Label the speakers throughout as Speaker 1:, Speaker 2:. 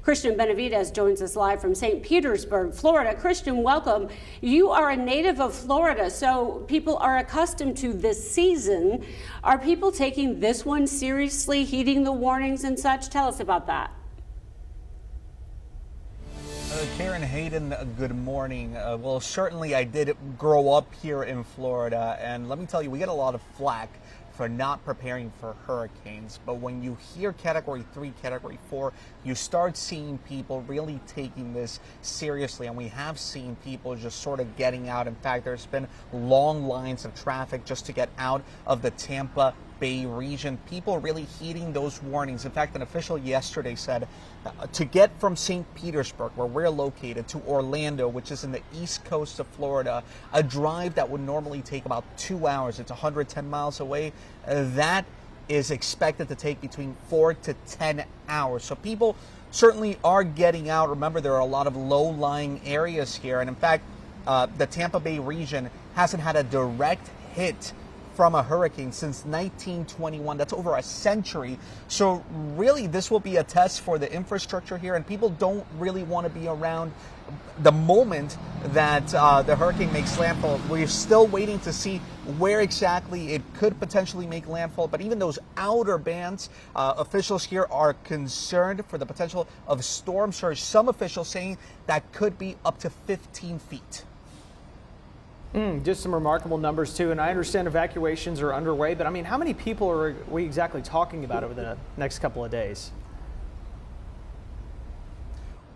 Speaker 1: Christian Benavidez joins us live from St. Petersburg, Florida. Christian, welcome. You are a native of Florida, so people are accustomed to this season. Are people taking this one seriously, heeding the warnings and such? Tell us about that.
Speaker 2: Karen Hayden, good morning. Well, certainly I did grow up here in Florida, and let me tell you, we get a lot of flack for not preparing for hurricanes. But when you hear Category 3, Category 4, you start seeing people really taking this seriously. And we have seen people just sort of getting out. In fact, there's been long lines of traffic just to get out of the Tampa Bay region. People really heeding those warnings. In fact, an official yesterday said to get from St. Petersburg, where we're located, to Orlando, which is in the east coast of Florida, a drive that would normally take about 2 hours, it's 110 miles away, that is expected to take between 4 to 10 hours. So people certainly are getting out. Remember, there are a lot of low-lying areas here. And in fact, the Tampa Bay region hasn't had a direct hit from a hurricane since 1921. That's over a century. So really, this will be a test for the infrastructure here, and people don't really want to be around the moment that the hurricane makes landfall. We're still waiting to see where exactly it could potentially make landfall, but even those outer bands, officials here are concerned for the potential of storm surge. Some officials saying that could be up to 15 feet.
Speaker 3: Just some remarkable numbers, too. And I understand evacuations are underway, but I mean, how many people are we exactly talking about over the next couple of days?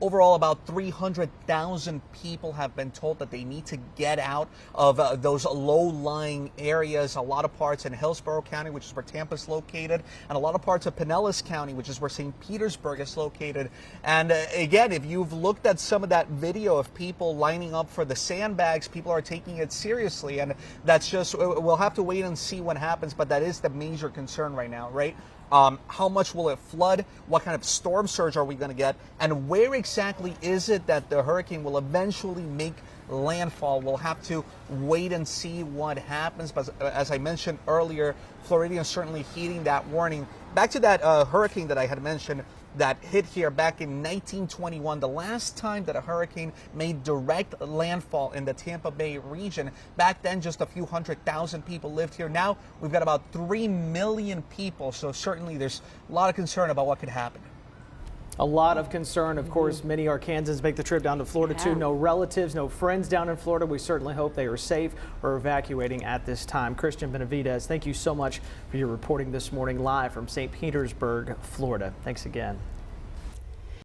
Speaker 2: Overall, about 300,000 people have been told that they need to get out of those low-lying areas. A lot of parts in Hillsborough County, which is where Tampa's located, and a lot of parts of Pinellas County, which is where St. Petersburg is located. And again, if you've looked at some of that video of people lining up for the sandbags, people are taking it seriously. And that's just, we'll have to wait and see what happens, but that is the major concern right now, right? How much will it flood? What kind of storm surge are we going to get? And where exactly is it that the hurricane will eventually make landfall? We'll have to wait and see what happens. But as I mentioned earlier, Floridians certainly heeding that warning. Back to that hurricane that I had mentioned that hit here back in 1921, the last time that a hurricane made direct landfall in the Tampa Bay region. Back then, just a few 100,000 people lived here. Now we've got about 3 million people. So certainly there's a lot of concern about what could happen.
Speaker 3: A lot of concern. Of course, many Arkansans make the trip down to Florida, too. No relatives, no friends down in Florida. We certainly hope they are safe or evacuating at this time. Christian Benavidez, thank you so much for your reporting this morning live from St. Petersburg, Florida. Thanks again.